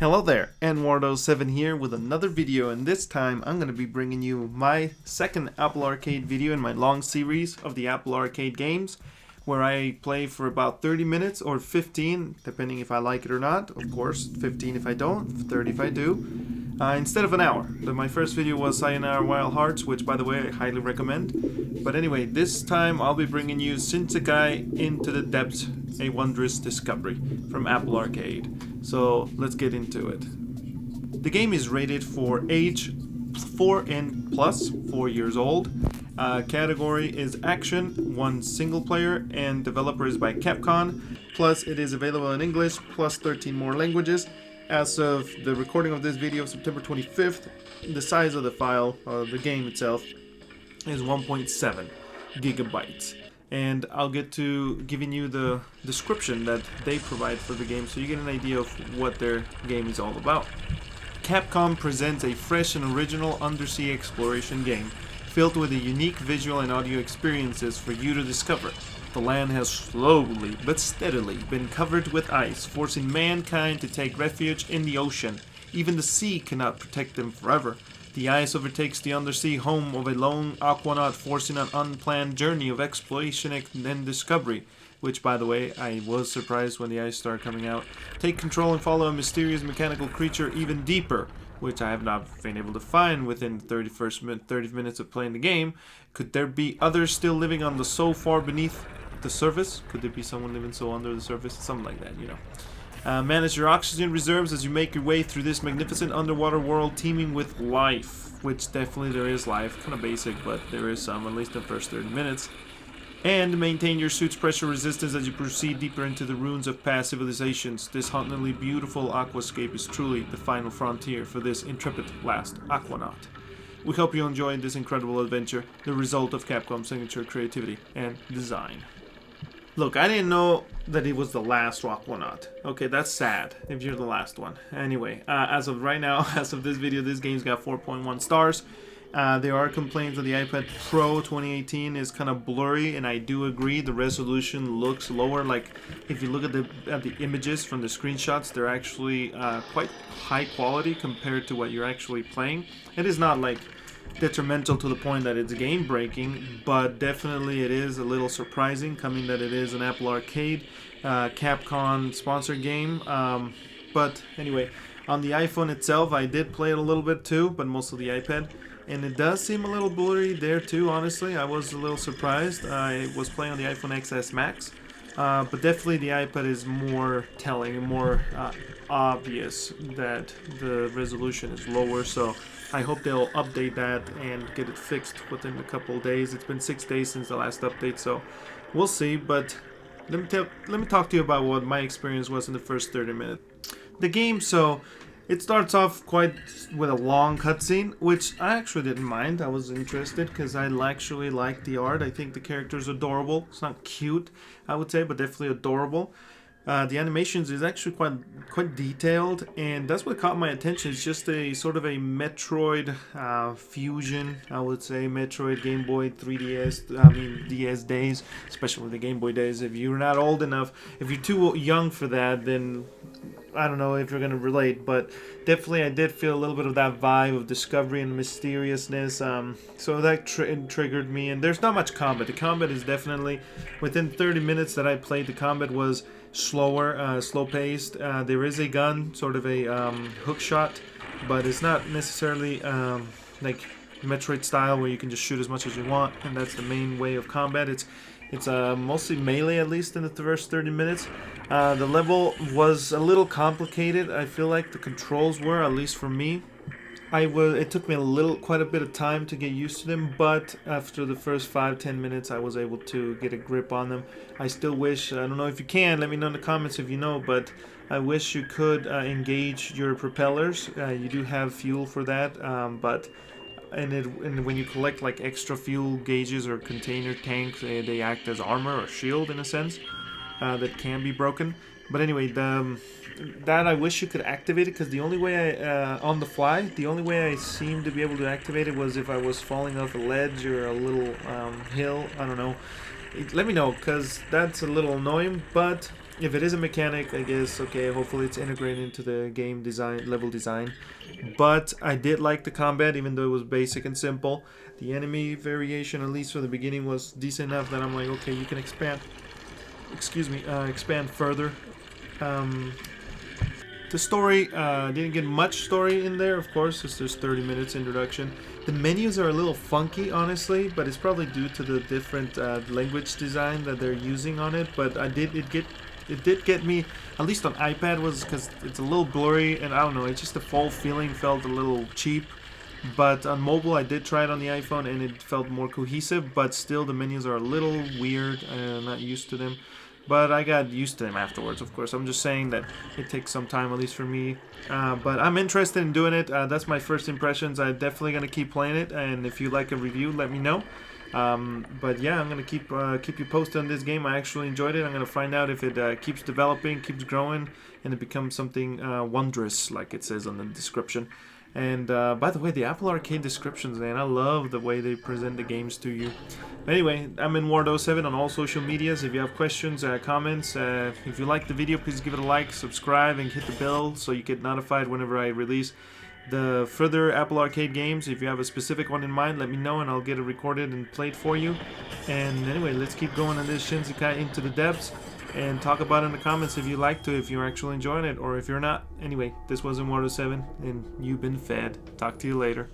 Hello there, Wardo7 here with another video, and this time I'm going to be bringing you my second Apple Arcade video in my long series of the Apple Arcade games, where I play for about 30 minutes or 15, depending if I like it or not. Of course, 15 if I don't, 30 if I do, instead of an hour. My first video was Sayonara Wild Hearts, which by the way I highly recommend. But anyway, this time I'll be bringing you Shinsekai Into the Depths, a Wondrous Discovery from Apple Arcade. So let's get into it. The game is rated for age 4 and plus, 4 years old. Category is action, 1 single player, and developer is by Capcom. Plus it is available in English, plus 13 more languages. As of the recording of this video, September 25th, the size of the file, the game itself, is 1.7 gigabytes. And I'll get to giving you the description that they provide for the game so you get an idea of what their game is all about. Capcom presents a fresh and original undersea exploration game filled with a unique visual and audio experiences for you to discover. The land has slowly but steadily been covered with ice, forcing mankind to take refuge in the ocean. Even the sea cannot protect them forever. The ice overtakes the undersea home of a lone aquanaut, forcing an unplanned journey of exploration and discovery, which, by the way, I was surprised when the ice started coming out. Take control and follow a mysterious mechanical creature even deeper, which I have not been able to find within the 30 minutes of playing the game. Could there be others still living on the so far beneath the surface? Could there be someone living so under the surface? Something like that, you know. Manage your oxygen reserves as you make your way through this magnificent underwater world teeming with life, which definitely there is life, kind of basic, but there is some, at least in the first 30 minutes. And maintain your suit's pressure resistance as you proceed deeper into the ruins of past civilizations. This hauntingly beautiful aquascape is truly the final frontier for this intrepid last aquanaut. We hope you enjoyed this incredible adventure, the result of Capcom's signature creativity and design. Look, I didn't know that it was the last Aquanaut. Okay, that's sad if you're the last one. Anyway, as of right now, as of this video, this game's got 4.1 stars. There are complaints that the iPad Pro 2018 is kind of blurry, and I do agree. The resolution looks lower. Like, if you look at the images from the screenshots, they're actually quite high quality compared to what you're actually playing. It is not like detrimental to the point that it's game breaking, but definitely it is a little surprising coming that it is an Apple Arcade Capcom sponsored game. But anyway, on the iPhone itself I did play it a little bit too, but most of the iPad, and it does seem a little blurry there too. Honestly, I was a little surprised. I was playing on the iPhone XS Max, but definitely the iPad is more telling and more obvious that the resolution is lower, so I hope they'll update that and get it fixed within a couple of days. It's been 6 days since the last update, so we'll see. But let me talk to you about what my experience was in the first 30 minutes. The game, so it starts off quite with a long cutscene, which I actually didn't mind. I was interested because I actually like the art. I think the character's adorable. It's not cute, I would say, but definitely adorable. The animations is actually quite detailed, and that's what caught my attention. It's just a sort of a Metroid fusion, I would say. Metroid, Game Boy, 3DS, DS days, especially the Game Boy days. If you're not old enough, if you're too young for that, then I don't know if you're going to relate, but definitely I did feel a little bit of that vibe of discovery and mysteriousness, so that triggered me. And there's not much combat. The combat is definitely, within 30 minutes that I played, the combat was slower, slow-paced. There is a gun, sort of a hook shot, but it's not necessarily like Metroid style where you can just shoot as much as you want, and that's the main way of combat. It's mostly melee, at least in the first 30 minutes. The level was a little complicated. I feel like the controls were, at least for me. It took me quite a bit of time to get used to them, but after the first 5-10 minutes, I was able to get a grip on them. I still wish, I don't know if you can, let me know in the comments if you know, but I wish you could engage your propellers. You do have fuel for that, and when you collect like extra fuel gauges or container tanks, they act as armor or shield in a sense that can be broken. But anyway, that I wish you could activate it, because the only way on the fly, the only way I seemed to be able to activate it was if I was falling off a ledge or a little hill. I don't know. Let me know, because that's a little annoying, but If it is a mechanic, I guess, okay, hopefully it's integrated into the game design, level design. But I did like the combat, even though it was basic and simple. The enemy variation, at least for the beginning, was decent enough that I'm like, okay, you can expand, expand further. Um, the story, didn't get much story in there, of course, it's just 30 minutes introduction. The menus are a little funky, honestly, but it's probably due to the different language design that they're using on it. But it did get me, at least on iPad, was because it's a little blurry, and I don't know, it's just the full feeling felt a little cheap. But on mobile, I did try it on the iPhone, and it felt more cohesive. But still, the menus are a little weird. I'm not used to them. But I got used to them afterwards, of course. I'm just saying that it takes some time, at least for me. But I'm interested in doing it. That's my first impressions. I'm definitely going to keep playing it. And if you like a review, let me know. But yeah, I'm going to keep you posted on this game. I actually enjoyed it. I'm going to find out if it keeps developing, keeps growing, and it becomes something wondrous, like it says on the description. And by the way, the Apple Arcade descriptions, man, I love the way they present the games to you. Anyway, I'm in Ward07 on all social medias. If you have questions, comments, if you like the video, please give it a like, subscribe, and hit the bell so you get notified whenever I release the further Apple Arcade games. If you have a specific one in mind, let me know and I'll get it recorded and played for you. And anyway, let's keep going on this Shinsekai Into the Depths. And talk about it in the comments if you like to, if you're actually enjoying it, or if you're not. Anyway, this was in Ward07, and you've been fed. Talk to you later.